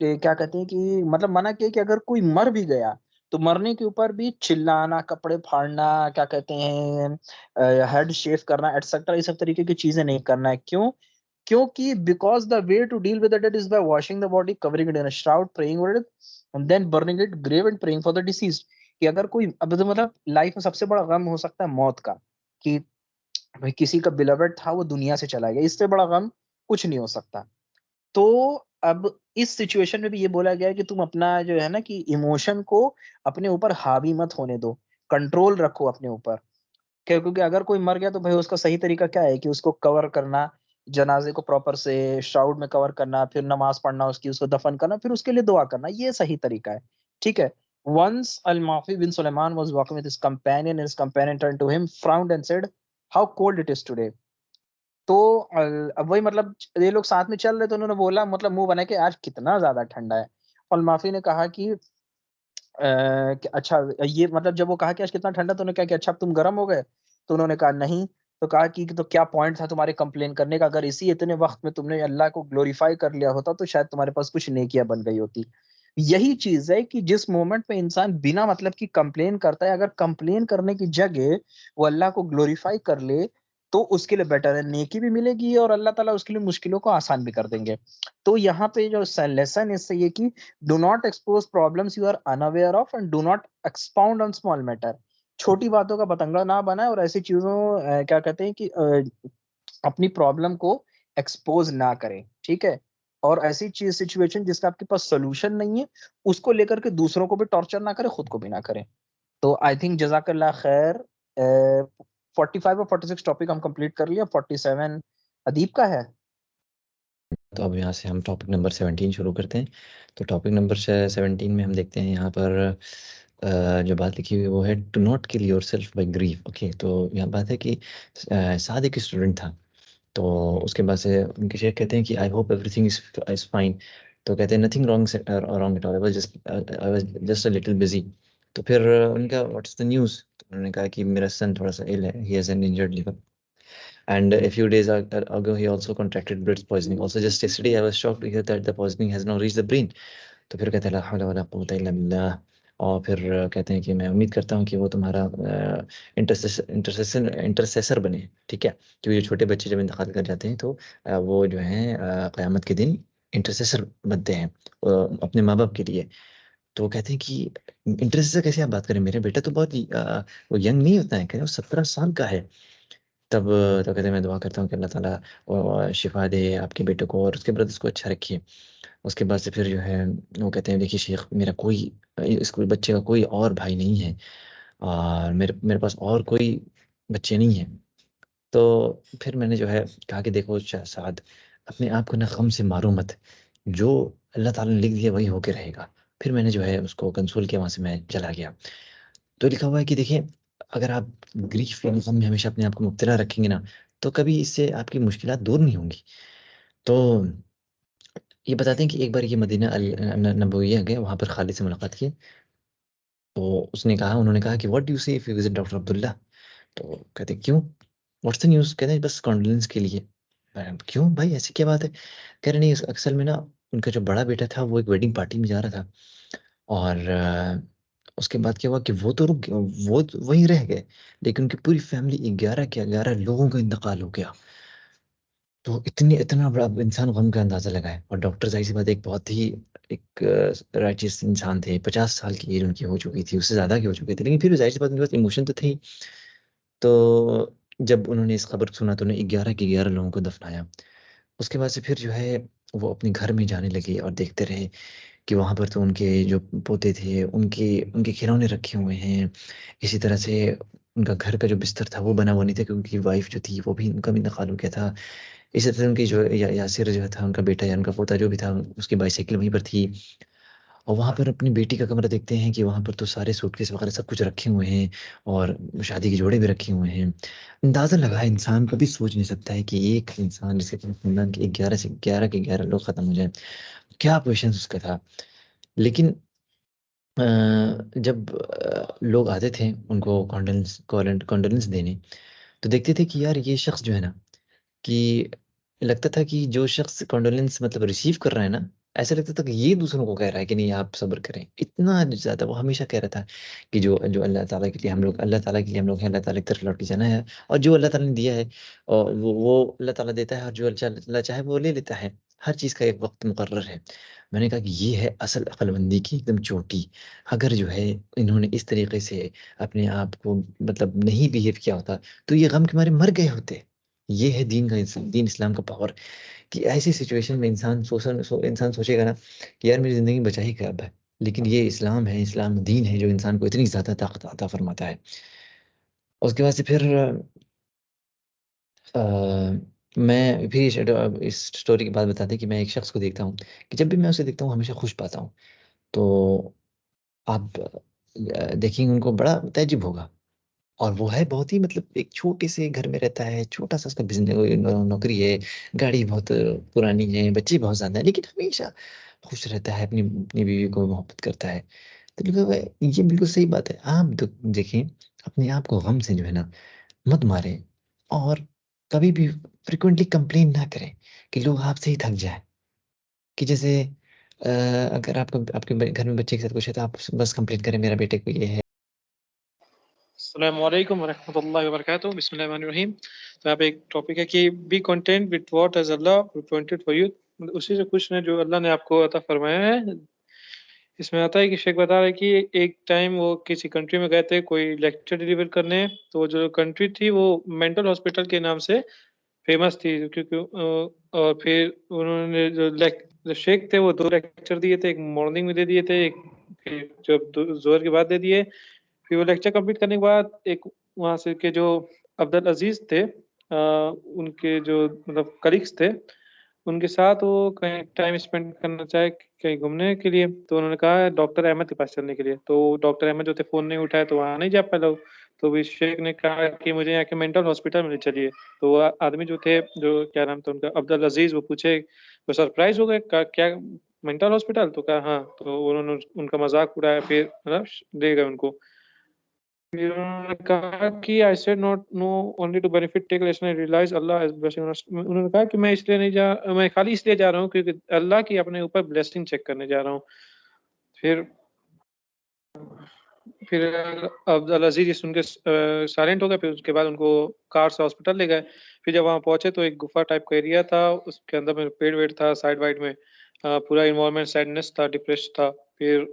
कि क्या कहते हैं कि मतलब मना किया कि अगर कोई मर भी गया, तो मरने के ऊपर भी चिल्लाना, कपड़े फाड़ना, क्या कहते हैं, हेड शेव करना एटसेट्रा, ये सब तरीके की चीजें नहीं करना है। क्यों? क्योंकि because the way to deal with dead is by washing the body, covering it in a shroud, praying over it and then burning it grave and praying for the deceased. कि अगर कोई, अब तो मतलब लाइफ में सबसे बड़ा गम हो सकता है मौत का, कि भाई किसी का बिलवेड था वो दुनिया से चला गया, इससे बड़ा गम कुछ नहीं हो सकता। तो अब इस सिचुएशन में भी ये बोला गया है कि तुम अपना जो है ना कि इमोशन को अपने ऊपर हावी मत होने दो, कंट्रोल रखो अपने ऊपर। क्योंकि अगर कोई मर गया तो भाई उसका सही तरीका क्या है कि उसको कवर करना, जनाजे को प्रॉपर से श्राउड में कवर करना, फिर नमाज पढ़ना उसकी, उसको दफन करना, फिर उसके लिए दुआ करना, ये सही तरीका है। ठीक है। Once Al-Mafi bin Sulaiman was walking with his companion, and his companion turned to him, frowned and said, "How cold it is today." तो अब वही मतलब ये लोग साथ में चल रहे, तो उन्होंने बोला मतलब मुंह बना के, आज कितना ज्यादा ठंडा है। और माफी ने कहा कि कि अच्छा ये मतलब जब वो कहा कि आज कितना ठंडा, तो उन्होंने कहा कि अच्छा अब तुम गर्म हो गए? तो उन्होंने कहा नहीं। तो कहा कि तो क्या पॉइंट था तुम्हारे कंप्लेन करने का? अगर इसी इतने वक्त में तुमने अल्लाह को ग्लोरीफाई कर लिया होता तो शायद तुम्हारे पास कुछ नेकियां बन गई होती। यही चीज है कि जिस मोमेंट पे इंसान बिना मतलब की कंप्लेन करता है, अगर कंप्लेन करने की जगह वो अल्लाह को ग्लोरीफाई कर ले तो उसके लिए बेटर है, नेकी भी मिलेगी और अल्लाह ताला उसके लिए मुश्किलों को आसान भी कर देंगे। तो यहाँ पे जो लेसन इससे ये कि do not expose problems you are unaware of and do not expound on small matter। छोटी बातों का बतंगड़ ना बनाए और ऐसी चीजों क्या कहते हैं कि अपनी प्रॉब्लम को एक्सपोज ना करें। ठीक है। और ऐसी चीज सिचुएशन जिसका आपके पास सोल्यूशन नहीं है उसको लेकर के दूसरों को भी टॉर्चर ना करें, खुद को भी ना करें। तो आई थिंक जजाकल्ला खैर। 45 और 46 टॉपिक हम कंप्लीट कर लिया, 47 अदीब का है। तो अब यहाँ से हम टॉपिक नंबर 17 शुरू करते हैं। तो टॉपिक नंबर 17 में हम देखते हैं यहाँ पर जो बात लिखी हुई है वो है to not kill yourself by grief. Okay, तो यहाँ बात है कि साद एक स्टूडेंट था, तो उसके बाद से उनके शेख कहते हैं कि I hope everything is fine. तो कहते हैं nothing wrong wrong at all, I was just a little busy. तो फिर उनका व्हाट्स द न्यूज़, तो उन्होंने कहा कि मेरा सन थोड़ा सा इल है, he has an injured liver and a few days ago he also contracted blood poisoning. Also just yesterday I was shocked to hear that the poisoning has now reached the brain. तो फिर कहते हैं ला हौला वला कुव्वता इल्ला बिल्लाह। और फिर कहते हैं कि मैं उम्मीद करता हूँ कि वो तुम्हारा इंटरसेसर बने। ठीक है, क्योंकि जो छोटे बच्चे जब इंतकाल कर जाते हैं तो वो जो हैं क़यामत के दिन इंटरसेसर बनते हैं अपने माँ बाप के लिए। तो कहते हैं कि इंटरसेसर कैसे आप बात करें, मेरा बेटा तो बहुत वो यंग नहीं होता है, कहते हैं वो 17 साल का है। तब तो कहते हैं मैं दुआ करता हूँ कि अल्लाह ताला शिफा दे आपके बेटे को और उसके ब्रदर्स को अच्छा रखिए। उसके बाद से फिर जो है वो कहते हैं देखिए शेख, मेरा कोई इस कोई बच्चे का कोई और भाई नहीं है और मेरे मेरे पास और कोई बच्चे नहीं हैं। तो फिर मैंने जो है कहा कि देखो साद, अपने आप को ना गम से मारो मत, जो अल्लाह ताला ने लिख दिया वही होके रहेगा। फिर मैंने जो है उसको कंसोल किया, वहाँ से मैं चला गया। तो लिखा हुआ है कि देखिए, अगर आप ग्रीफ यानी गम में हमेशा अपने आप को मुब्तला रखेंगे ना, तो कभी इससे आपकी मुश्किलात दूर नहीं होंगी। तो ये बताते हैं कि एक बार ये मदीना नबविया गए, वहाँ पर खालिद से मुलाकात की। तो उन्होंने कहा कि व्हाट डू यू से if you visit doctor Abdullah. तो कहते क्यों, व्हाट्स द न्यूज़? कहते हैं बस कॉन्डोलेंस के लिए। क्यों भाई, ऐसी क्या बात है? कह रहे नहीं, असल में ना उनका जो बड़ा बेटा था वो एक वेडिंग पार्टी में जा रहा था और उसके बाद क्या हुआ कि वो तो रुक गया, वो तो वहीं रह गए, लेकिन उनकी पूरी फैमिली 11 के 11 लोगों का इंतकाल हो गया। तो इतना बड़ा इंसान गम का अंदाजा लगाए। और डॉक्टर जाहिर सी बात है, एक बहुत ही एक राइचियस इंसान थे, 50 साल की एज उनकी हो चुकी थी, उससे ज़्यादा की हो चुकी थी, लेकिन फिर भी जाहिर सी बात उनके पास इमोशन तो थे ही। तो जब उन्होंने इस खबर सुना तो उन्होंने 11 के 11 लोगों को दफनाया। उसके बाद से फिर जो है वो अपने घर में जाने लगे और देखते रहे कि वहाँ पर तो उनके जो पोते थे उनके उनके खिलौने रखे हुए हैं। इसी तरह से उनका घर का जो बिस्तर था वो बना हुआ नहीं था, क्योंकि उनकी वाइफ जो थी वो भी, उनका भी इंतकाल हो गया था। इसी तरह उनकी जो यासिर जो था, उनका बेटा या उनका पोता जो भी था, उसकी बाईसाइकिल वहीं पर थी। और वहाँ पर अपनी बेटी का कमरा देखते हैं कि वहाँ पर तो सारे सूटकेस वगैरह सब कुछ रखे हुए हैं और शादी के जोड़े भी रखे हुए हैं। अंदाजा लगा, इंसान कभी सोच नहीं सकता है कि एक इंसान जिसके खानदान के 11 से 11 के 11 लोग खत्म हो जाए, क्या पोजिशन उसका था। लेकिन जब लोग आते थे उनको कॉन्डोलेंस देने, तो देखते थे कि यार ये शख्स जो है ना, कि लगता था कि जो शख्स कॉन्डोलेंस मतलब रिसीव कर रहा है ना, ऐसा लगता था कि ये दूसरों को कह रहा है कि नहीं आप सब्र करें। इतना ज़्यादा वो हमेशा कह रहा था कि जो जो अल्लाह ताला के लिए हम लोग, अल्लाह ताला के लिए हम लोग हैं, अल्लाह ताला की तरफ लौट के जाना है, और जो अल्लाह ताला ने दिया है और वो अल्लाह ताला देता है, और जो अल्लाह चाहे वो ले लेता है। हर चीज़ का एक वक़्त मुकर्रर है। मैंने कहा कि ये है असल अक्लमंदी की एकदम चोटी। अगर जो है इन्होंने इस तरीके से अपने आप को मतलब नहीं बिहेव किया होता, तो ये गम के मारे मर गए होते। ये है दीन इस्लाम का पावर, कि ऐसी सिचुएशन में इंसान सोचेगा ना कि यार मेरी ज़िंदगी में बचा ही क्या अब है। लेकिन ये इस्लाम है, इस्लाम दीन है जो इंसान को इतनी ज़्यादा ताकत अता फरमाता है। उसके बाद से फिर अ, मैं फिर इस स्टोरी के बाद बताते हैं कि मैं एक शख्स को देखता हूँ कि जब भी मैं उसे देखता हूँ हमेशा खुश पाता हूँ। तो आप देखेंगे उनको बड़ा ताज्जुब होगा, और वो है बहुत ही मतलब एक छोटे से घर में रहता है, छोटा-सा उसका नौकरी है, गाड़ी बहुत पुरानी है, बच्चे बहुत ज़्यादा हैं, लेकिन हमेशा खुश रहता है, अपनी अपनी बीवी को मोहब्बत करता है। तो मतलब ये बिल्कुल सही बात है। आप देखें, अपने आप को गम से जो है ना मत मारें, और कभी भी फ्रीक्वेंटली कंप्लेन ना करें कि लोग आपसे ही थक जाएँ। कि जैसे अगर आपको आपके घर में बच्चे के साथ कुछ है तो आप बस कंप्लेन करें मेरा बेटे को ये है। अस्सलाम वालेकुम वरहमतुल्लाहि वबरकातुहू। बिस्मिल्लाहिर्रहमानिर्रहीम। तो यहाँ पे एक टॉपिक है कि B content with what has Allah appointed for you. उसी से कुछ ने जो अल्लाह ने आपको अता फरमाया है। इसमें आता है कि शेख बता रहे हैं कि एक टाइम वो किसी कंट्री में गए थे कोई लेक्चर डिलीवर करने। तो वो जो कंट्री थी वो मेंटल हॉस्पिटल के नाम से फेमस थी, क्योंकि और फिर उन्होंने जो शेख थे वो 2 लेक्चर दिए थे, एक मॉर्निंग में दे दिए थे, एक फिर जब ज़ोहर के बाद दे दिए। फिर वो लेक्चर कंप्लीट करने के बाद एक वहाँ से के जो अब्दुल अजीज़ थे, उनके जो मतलब कलीग्स थे, उनके साथ वो कहीं टाइम स्पेंड करना चाहे कहीं घूमने के लिए, तो उन्होंने कहा डॉक्टर अहमद के पास चलने के लिए। तो डॉक्टर अहमद जो थे फ़ोन नहीं उठाए तो वहाँ नहीं जा पाए लोग। तो भी शेख ने कहा कि मुझे यहाँ के मेंटल हॉस्पिटल में ले चलिए। तो वो आदमी जो थे, जो क्या नाम था उनका, अब्दुल अजीज़, वो पूछे, वो सरप्राइज़ हो गए, कहा क्या मेंटल हॉस्पिटल? तो कहा हाँ। तो उन्होंने उनका मज़ाक उड़ाया, फिर मतलब ले गए उनको। फिर उन्होंने कहा कि I said not no only to benefit take lesson I realise Allah is blessing us. उन्होंने कहा कि मैं खाली इसलिए जा रहा हूँ क्योंकि अल्लाह की अपने ऊपर ब्लेसिंग चेक करने जा रहा हूँ। फिर फिर अब्दुल अजीज ये सुन के साइलेंट हो गए। फिर उसके बाद उनको कार से हॉस्पिटल ले गए। फिर जब वहाँ पहुंचे तो एक गुफा टाइप का एरिया था, उसके अंदर में पेड़ वेड़ था साइड वाइड में। पूरा इन्वायरमेंट सैडनेस था, डिप्रेस था। फिर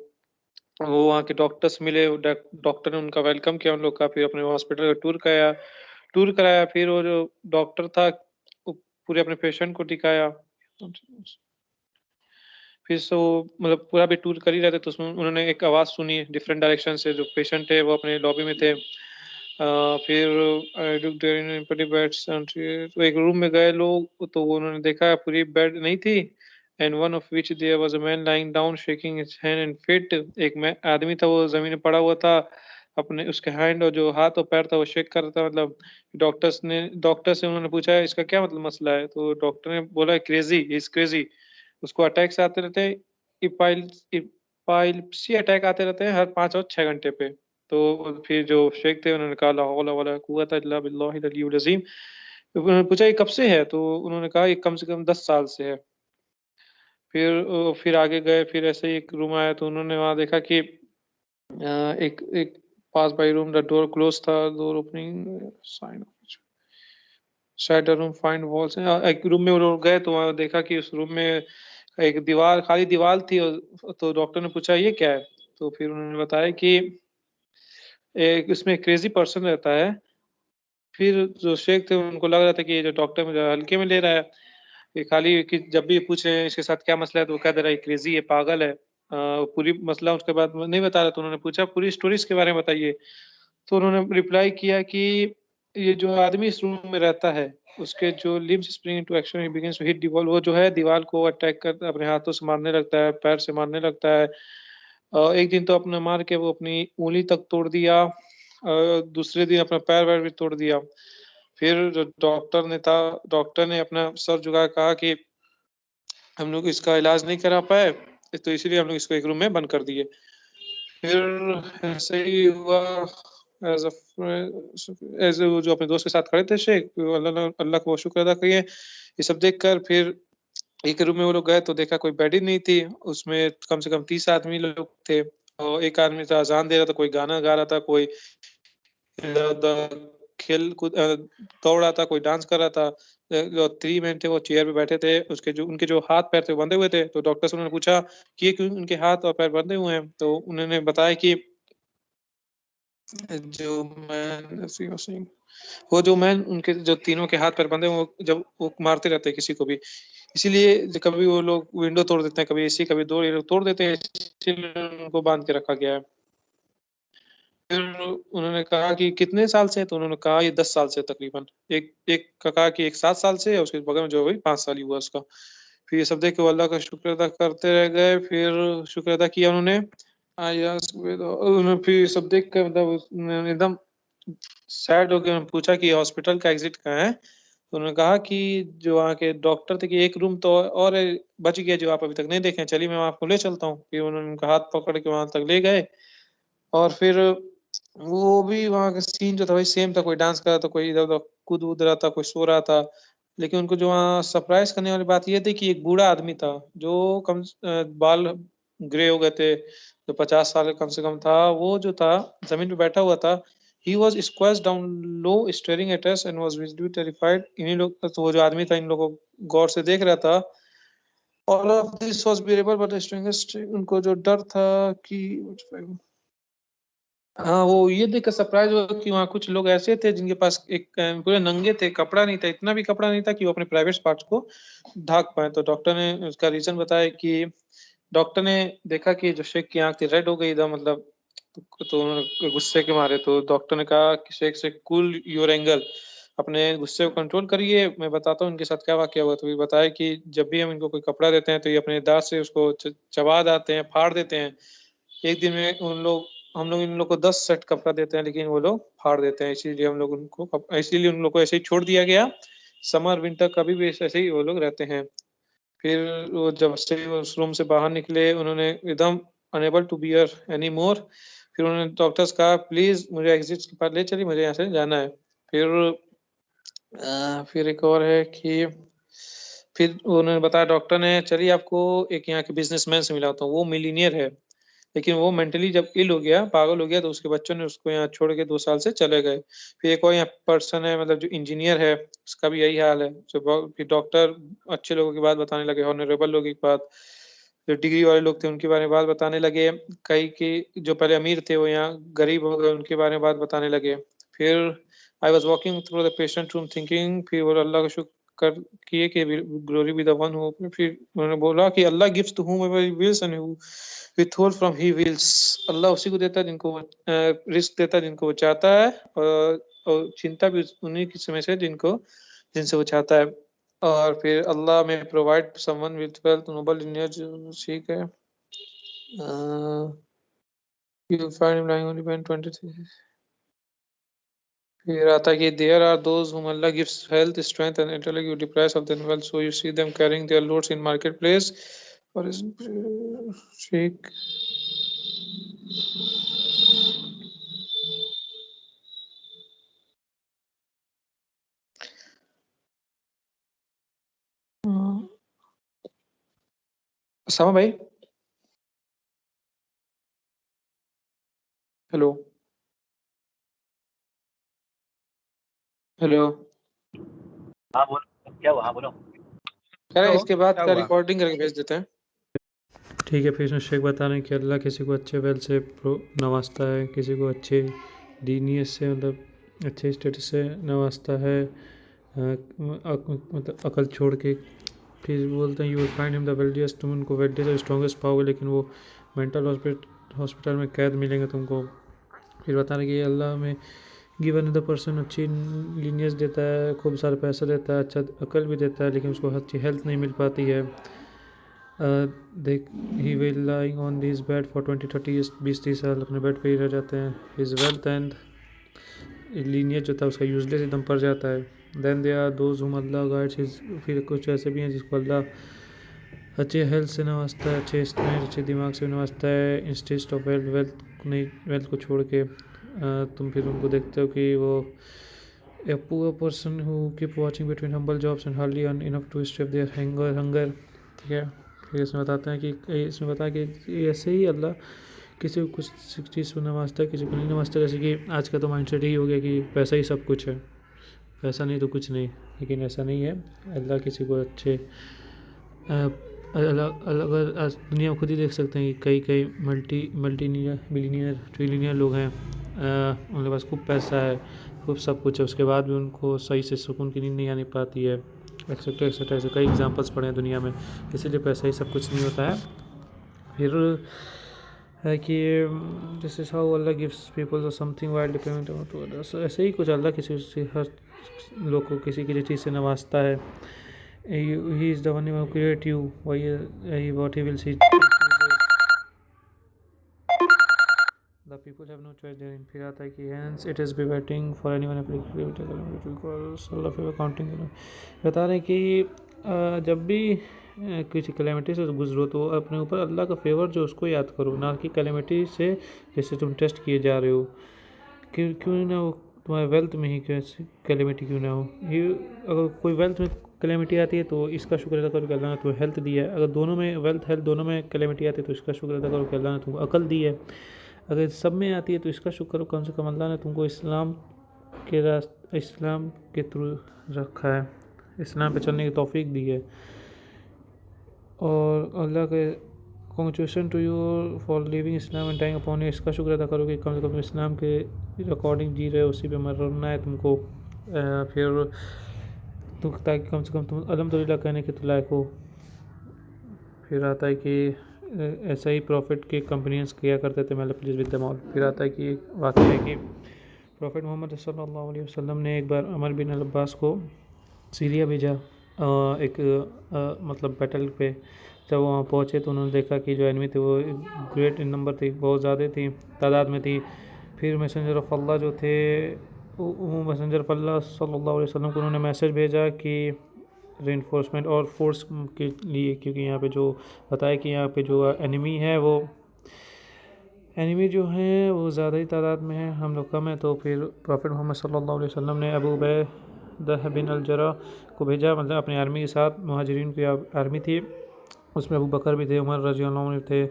वो वहाँ के डॉक्टर्स मिले, डॉक्टर ने उनका वेलकम किया उन लोग का। फिर अपने हॉस्पिटल का टूर कराया। फिर वो जो डॉक्टर था वो पूरे अपने पेशेंट को दिखाया। फिर से वो मतलब पूरा भी टूर कर ही रहे थे, तो उसमें उन्होंने एक आवाज़ सुनी डिफरेंट डायरेक्शन से। जो पेशेंट थे वो अपने लॉबी में थे। फिर तो एक रूम में गए लोग, तो वो उन्होंने देखा पूरी बेड नहीं थी, and one of which there was a man lying down shaking his hand and feet. एक मैं आदमी था वो जमीन में पड़ा हुआ था, अपने उसके हैंड और जो हाथ और पैर था वो शेक कर रहा था। मतलब डॉक्टर से उन्होंने पूछा इसका क्या मतलब मसला है, तो डॉक्टर ने बोला क्रेजी, ही इज क्रेजी। उसको अटैक्स आते रहते हैं, इपाइलेप्सी अटैक आते रहते हैं हर 5 और 6 घंटे पे। तो फिर जो शेख थे उन्होंने कहा ला हौला वला कुव्वता इल्ला बिल्लाहिल अलियुल अज़ीम। तो उन्होंने पूछा ये कब से है, तो उन्होंने कहा ये कम से कम 10 साल से है। फिर आगे गए, फिर ऐसे ही एक रूम आया तो उन्होंने वहाँ देखा कि एक एक pass by room the door close था, डोर ओपनिंग साइन शायद रूम फाइंड वॉल्स। एक रूम में वो लोग गए तो वहाँ देखा कि उस रूम में एक दीवार, खाली दीवार थी। और तो डॉक्टर ने पूछा ये क्या है, तो फिर उन्होंने बताया कि एक इसमें क्रेजी पर्सन रहता है। फिर जो शेख थे उनको लग रहा था कि ये जो डॉक्टर मुझे हल्के में ले रहा है, ये खाली कि जब भी पूछ रहे हैं इसके साथ क्या मसला है तो वो कह दे रहा है क्रेजी है, पागल है। पूरी मसला उसके बाद नहीं बता रहा, तो उन्होंने पूछा पूरी स्टोरी इसके बारे में बताइए। तो उन्होंने रिप्लाई किया कि ये जो आदमी इस रूम में रहता है उसके जो limbs spring into action, he begins to hit the wall. वो जो है दीवार को अटैक कर अपने हाथों से मारने लगता है, पैर से मारने लगता है। एक दिन तो अपने मार के वो अपनी उंगली तक तोड़ दिया, दूसरे दिन अपना पैर वैर भी तोड़ दिया। फिर जो डॉक्टर ने अपना सर झुका के कहा कि हम लोग इसका इलाज नहीं करा पाए, तो इसीलिए हम लोग इसको एक रूम में बंद कर दिए। फिर ऐसे ही हुआ। एज एज जो अपने दोस्त के साथ खड़े थे शेख, अल्लाह को शुक्र अदा करिए। ये सब देखकर फिर एक रूम में वो लोग गए तो देखा कोई बेड ही नहीं थी, उसमें कम से कम 30 आदमी लोग थे और एक आदमी था अजान दे रहा था, कोई गाना गा रहा था, कोई इधर-उधर खेल कूद दौड़ रहा था, कोई डांस कर रहा था। जो 3 मैन थे वो चेयर पे बैठे थे, उनके जो हाथ-पैर थे बंधे हुए थे, तो डॉक्टर से उन्होंने पूछा कि ये क्यों उनके हाथ और पैर बंधे हुए हैं? तो उन्होंने बताया कि जो मैन वो जो मैन उनके जो तीनों के हाथ-पैर बंधे हुए जब वो मारते रहते हैं किसी को भी, इसीलिए कभी वो लोग विंडो तोड़ देते हैं, कभी एसी, कभी डोर ये लोग तोड़ देते हैं, इसीलिए उनको बाँध के रखा गया है। फिर उन्होंने कहा कि कितने साल से? तो उन्होंने कहा ये 10 साल से तकरीबन। एक एक का कहा कि 1 7 साल से और उसके बगल में जो वही 5 साल ही हुआ उसका। फिर ये सब देख के वो अल्लाह का शुक्र अदा करते रह गए, फिर शुक्र अदा किया उन्होंने। उन्होंने फिर ये सब देख कर मतलब उन्होंने एकदम सैड हो के पूछा कि हॉस्पिटल का एग्ज़िट कहाँ है? तो उन्होंने कहा कि जो वहाँ के डॉक्टर थे कि एक रूम तो और है, बच गया जो आप अभी तक नहीं देखे हैं, चलिए मैं आपको ले चलता हूँ। फिर उन्होंने उनका हाथ पकड़ के वहाँ तक ले गए और फिर वो भी वहाँ का सीन जो था वही सेम था, कोई डांस कर रहा था, कोई इधर-उधर कूद-वूद रहा था, कोई सो रहा था। लेकिन उनको जो वहाँ सरप्राइज़ करने वाली बात ये थी कि एक बूढ़ा आदमी था, जो बाल ग्रे हो गए थे, जो 50 साल कम से कम था, वो जो था ज़मीन पे बैठा हुआ था। He was squeezed down low staring at us and was visibly terrified. इन्हीं लोग तो वो जो आदमी था इन लोगों को गौर से देख रहा था। All of this was bearable but the strangest उनको जो डर था कि हाँ, वो ये देख कर सरप्राइज़ हुआ कि वहाँ कुछ लोग ऐसे थे जिनके पास एक पूरे नंगे थे, कपड़ा नहीं था, इतना भी कपड़ा नहीं था कि वो अपने प्राइवेट पार्ट्स को ढक पाएँ। तो डॉक्टर ने उसका रीज़न बताया कि डॉक्टर ने देखा कि जो शेख की आँख थी रेड हो गई एकदम मतलब तो उन्होंने गुस्से के मारे तो डॉक्टर ने कहा कि शेख से कूल योर एंगर अपने गुस्से को कंट्रोल करिए, मैं बताता हूँ इनके साथ क्या वाक़या हुआ। तो ये बताया कि जब भी हम इनको कोई कपड़ा देते हैं तो ये अपने दाँत से उसको चबा जाते हैं, फाड़ देते हैं। एक दिन में हम लोग इन लोग को 10 सेट कपड़ा देते हैं लेकिन वो लोग फाड़ देते हैं, इसीलिए हम लोग उनको इसीलिए उन लोग को ऐसे ही छोड़ दिया गया। समर विंटर कभी भी ऐसे ही वो लोग रहते हैं। फिर वो जब से उस रूम से बाहर निकले उन्होंने एकदम unable to bear any more. फिर उन्होंने डॉक्टर्स कहा प्लीज़ मुझे एग्जिट के पास ले चलिए, मुझे यहाँ से जाना है। फिर एक और है कि फिर उन्होंने बताया डॉक्टर ने चलिए आपको एक यहाँ के बिज़नेसमैन से मिलाता हूँ, वो मिलियनेयर है। लेकिन वो मेंटली जब इल हो गया, पागल हो गया तो उसके बच्चों ने उसको यहाँ छोड़ के 2 साल से चले गए। फिर एक और यहाँ पर्सन है मतलब जो इंजीनियर है, उसका भी यही हाल है। फिर डॉक्टर अच्छे लोगों की बात बताने लगे, ऑनरेबल लोगों की बात, जो डिग्री वाले लोग थे उनके बारे में बात बताने लगे। कई की जो पहले अमीर थे वो यहाँ गरीब हो गए, उनके बारे में बात बताने लगे। फिर I was walking through the patient room thinking फिर वो अल्लाह का शुक्र किए कि glory be the one who फिर उन्होंने बोला कि Allah gives to whomever he wills and who withhold from he wills. Allah उसी को देता है जिनको वो रिस्क देता है जिनको वो चाहता है और चिंता भी उन्हीं की समय से जिनसे वो चाहता है। और फिर अल्लाह में provide someone with wealth noble in your ठीक है। You find him lying only when 23 फिर आता है कि there are those whom Allah gives health, strength and intellect you deprive of their wealth, so you see them carrying their loads in marketplace or is ठीक सामा भाई hello hello हाँ बोलो, क्या हुआ? हाँ बोलो। कह रहे हेलो, इसके बाद क्या का हुआ? रिकॉर्डिंग करके भेज देते हैं। ठीक है। फिर इसमें शेख बता रहे हैं कि अल्लाह किसी को अच्छे वेल से नवाजता है, किसी को अच्छे दीनियत से मतलब अच्छे स्टेटस से नवाजता है, मतलब अकल छोड़ के। फिर बोलते हैं you will find him the wealthiest, तुम उनको वेल्डियस्ट और स्ट्रॉन्गेस्ट पाओगे लेकिन वो मेंटल हॉस्पिटल में कैद मिलेंगे तुमको। फिर बता रहे कि अल्लाह में गिवन द पर्सन अच्छी लीनियस देता है, खूब सारा पैसा देता है, अच्छा अकल भी देता है, लेकिन उसको अच्छी हेल्थ नहीं मिल पाती है। देख he will lying on this bed for 20-30 years, 20-30 साल अपने बेड पे ही रह जाते हैं। हिज वेल्थ एंड लीनियस जो था उसका यूजलेस एकदम पड़ जाता है। देन दे आर दोज हुम अल्लाह गाइड्स हिज, फिर कुछ ऐसे भी हैं जिसको अल्लाह अच्छे हेल्थ से नवाजता है, अच्छे स्टोरेज अच्छे दिमाग से नवाजता है। इंस्टेड ऑफ वेल्थ को छोड़ के तुम फिर उनको देखते हो कि वो a poor person who keep watching between humble jobs and hardly earn enough to strip their hunger ठीक है। फिर इसमें बताते हैं कि इसमें बताया कि ऐसे ही अल्लाह किसी को कुछ चीज़ को नवाजता है, किसी को नहीं नवाजता। जैसे कि आज का तो माइंडसेट ही हो गया कि पैसा ही सब कुछ है, पैसा नहीं तो कुछ नहीं, लेकिन ऐसा नहीं है। अल्लाह किसी को अच्छे अलग अलग आज दुनिया में खुद ही देख सकते हैं कि कई मल्टीनियर बिलियनियर ट्रिलियनियर लोग हैं, उनके पास खूब पैसा है, खूब सब कुछ है, उसके बाद भी उनको सही से सुकून की नींद नहीं आने पाती है, एक्सेट्रा एक्सेट्रा। ऐसे कई एग्जांपल्स पड़े हैं दुनिया में। इसीलिए पैसा ही सब कुछ नहीं होता है। फिर है कि this is how Allah gives people something while dependent to others. ऐसे ही कुछ अल्लाह किसी से हर लोग को किसी किसी चीज़ से नवाजता है। He is the one who create you what he will see the people have no choice therein. फिर आता है कि hence it is be waiting for anyone counting. बता रहे हैं कि जब भी किसी कैलेमिटी से गुजरो तो अपने ऊपर अल्लाह का फेवर जो उसको याद करो, ना कि कैलेमिटी से जैसे तुम टेस्ट किए जा रहे हो। क्यों ना हो तुम्हारे वेल्थ में ही कैलेमिटी क्यों ना हो, ये अगर कोई वेल्थ में कैलेमिटी आती है तो इसका शुक्र अदा करो कि अल्लाह ने तुम्हें हेल्थ दी है। अगर दोनों में वेल्थ हेल्थ दोनों में कैलेमिटी आती है तो इसका शुक्र अदा करो कि अल्लाह ने तुमको अकल दी है। अगर सब में आती है तो इसका शुक्र करो कम से कम अल्लाह ने तुमको इस्लाम के थ्रू रखा है, इस्लाम पे चलने की तौफीक दी है। और अल्लाह के congratulation to you for living Islam and dying upon, इसका शुक्र अदा करो कि कम से कम इस्लाम के अकॉर्डिंग जी रहे हो, उसी पे मरना है तुमको। फिर तुम ताकि कम से कम तुम अल्हम्दुलिल्लाह कहने के तो लायक हो। फिर आता है कि ऐसा ही प्रॉफिट के कंपनियंस किया करते थे, मतलब प्लीज़ विद द मॉल। फिर आता है कि एक वाक़या है कि प्रॉफिट मोहम्मद सल्लल्लाहु अलैहि वसल्लम ने एक बार अमर बिन अब्बास को सीरिया भेजा, एक मतलब बैटल पे। जब वहाँ पहुँचे तो उन्होंने देखा कि जो एनिमी थे वो ग्रेट इन नंबर थी, बहुत ज़्यादा थी, तादाद में थी। फिर मैसेंजर ऑफ अल्लाह जो थे वो मैसेंजर ऑफ अल्लाह सल्लल्लाहु अलैहि वसल्लम को उन्होंने मैसेज भेजा कि रेनफोर्समेंट और फोर्स के लिए, क्योंकि यहाँ पे जो बताया कि यहाँ पे जो एनिमी है वो एनिमी जो हैं वो ज़्यादा ही तादाद में है, हम लोग कम हैं। तो फिर प्रॉफिट मोहम्मद सल्लल्लाहु अलैहि वसल्लम ने अबू उबैदा बिन अल जर्राह को भेजा, मतलब अपनी आर्मी के साथ। मुहाजिरीन की आर्मी थी, उसमें अबू बकर भी थे, उमर रज़ियल्लाहु अन्हु थे,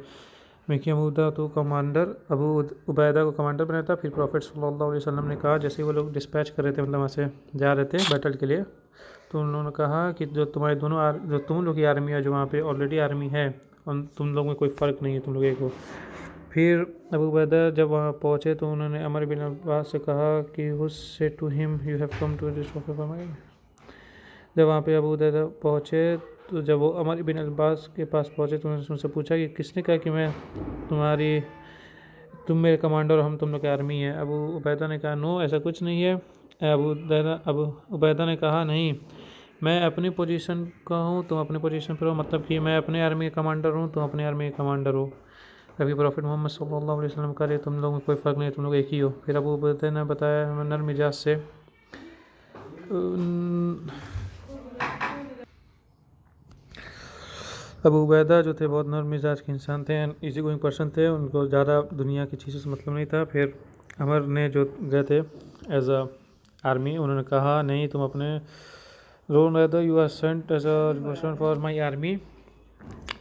मिकी मऊदा तो कमांडर, अबू उबैदा को कमांडर बनाया था। फिर प्रॉफिट सल्लल्लाहु अलैहि वसल्लम ने कहा, जैसे ही वो लोग डिस्पैच कर रहे थे, मतलब वहाँ से जा रहे थे बैटल के लिए, तो उन्होंने कहा कि जो तुम्हारे जो तुम लोग की आर्मी है, जो वहाँ पे ऑलरेडी आर्मी है, और तुम लोग में कोई फ़र्क नहीं है, तुम लोग एक हो। फिर अबू उबैदा जब वहाँ पहुँचे तो उन्होंने अमर बिन अब्बास से कहा कि who said to him you have come to this offer. जब वहाँ पे अबू उबैदा पहुँचे तो जब वो अमर बिन अब्बास के पास पहुँचे तो उन्होंने उनसे पूछा कि किसने कहा कि तुम मेरे कमांडर और हम तुम लोग की आर्मी है। अबू उबैदा ने कहा नो, ऐसा कुछ नहीं है। अबू उबैदा ने कहा नहीं, मैं अपनी पोजीशन का हूँ, तुम अपनी पोजीशन पर हो, मतलब कि मैं अपने आर्मी का कमांडर हूँ, तुम अपने आर्मी का कमांडर हो। कभी प्रॉफिट मोहम्मद सल्लल्लाहु अलैहि वसल्लम करे तुम लोगों में कोई फ़र्क नहीं, तुम लोग एक ही हो। फिर अबू उबैदा ने बताया नर मिजाज से अबू उबैदा जो थे बहुत नरम मिजाज के इंसान थे, इजी गोइंग पर्सन थे, उनको ज़्यादा दुनिया की चीज़ों से मतलब नहीं था। फिर अमर ने जो गए थे एज अ आर्मी, उन्होंने कहा नहीं, तुम अपने रोन rather you are sent as a representative for my army.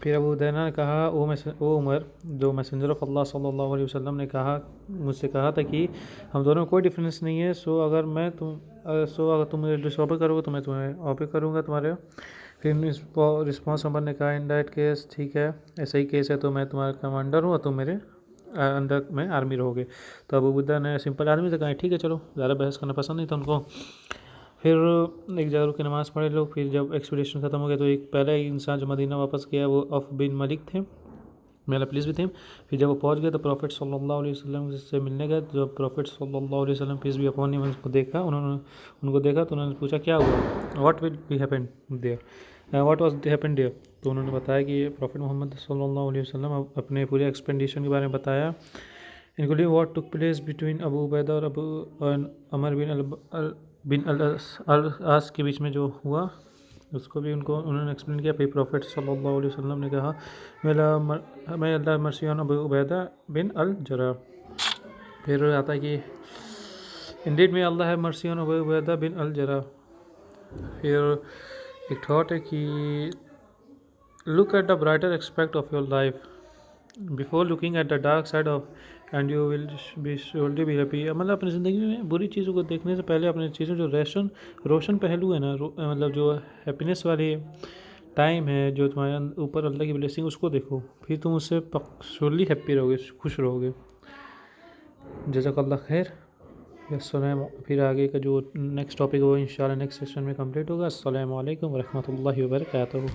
फिर अबू उबैदा ने कहा वो उमर जो मैसेंजर ऑफ अल्लाह सल्लल्लाहु अलैहि वसल्लम ने मुझसे कहा था कि हम दोनों में कोई डिफरेंस नहीं है, अगर तुम मुझे डिसऑबे करोगे तो मैं तुम्हें ऑबे करूँगा तुम्हारे। फिर रिस्पॉन्स अमर ने कहा इन दैट केस ठीक है, ऐसा ही केस है तो मैं तुम्हारा कमांडर हूँ और तुम मेरे अंडर में आर्मी रहोगे। तो अबू उबैदा ने सिंपल आदमी से कहा ठीक है चलो, ज़्यादा बहस करना पसंद नहीं था उनको। फिर एक जगह रुक के नमाज़ पढ़े लोग। फिर जब एक्सपीडिशन ख़त्म हो गया तो एक पहला इंसान जो मदीना वापस गया वो औफ बिन मलिक थे, मेरा पुलिस भी थे। फिर जब वो पहुंच गए तो प्रॉफिट सल्लल्लाहु अलैहि वसल्लम से मिलने गए। जब प्रॉफिट सल्लल्लाहु अलैहि वसल्लम पीस भी अपॉन हिम उनको देखा तो उन्होंने पूछा क्या हुआ, what will be happen there, what was happen there. तो उन्होंने बताया कि प्रॉफिट मोहम्मद सल्लल्लाहु अलैहि वसल्लम अपने पूरे एक्सपेडिशन के बारे में बताया, including what took place between Abu Ubaida और अमर बिन अल आस के बीच में जो हुआ उसको भी उन्होंने एक्सप्लेन किया। फिर प्रॉफिट सल्लल्लाहु अलैहि वसल्लम ने कहा मैं Allah mercy on Abu Ubaida bin al Jarrah. फिर आता है कि इंडीड में अल्लाह है mercy on Abu Ubaida bin al Jarrah. फिर एक थॉट है कि look at the brighter aspect of your life before looking at the dark side of and you will be surely be happy। मतलब अपनी ज़िंदगी में बुरी चीज़ों को देखने से पहले अपनी चीज़ों जो रोशन पहलू है ना, मतलब जो हैप्पीनेस वाली टाइम है, जो तुम्हारे ऊपर अल्लाह की ब्लेसिंग, उसको देखो, फिर तुम उससे श्योरली हैप्पी रहोगे, खुश रहोगे। जज़ाकल्लाह खैर। अस्सलाम। फिर आगे का जो नेक्स्ट टॉपिक है वो इंशाल्लाह नेक्स्ट सेशन में कंप्लीट होगा। अस्सलामु अलैकुम वरहमतुल्लाहि वबरकातुहू।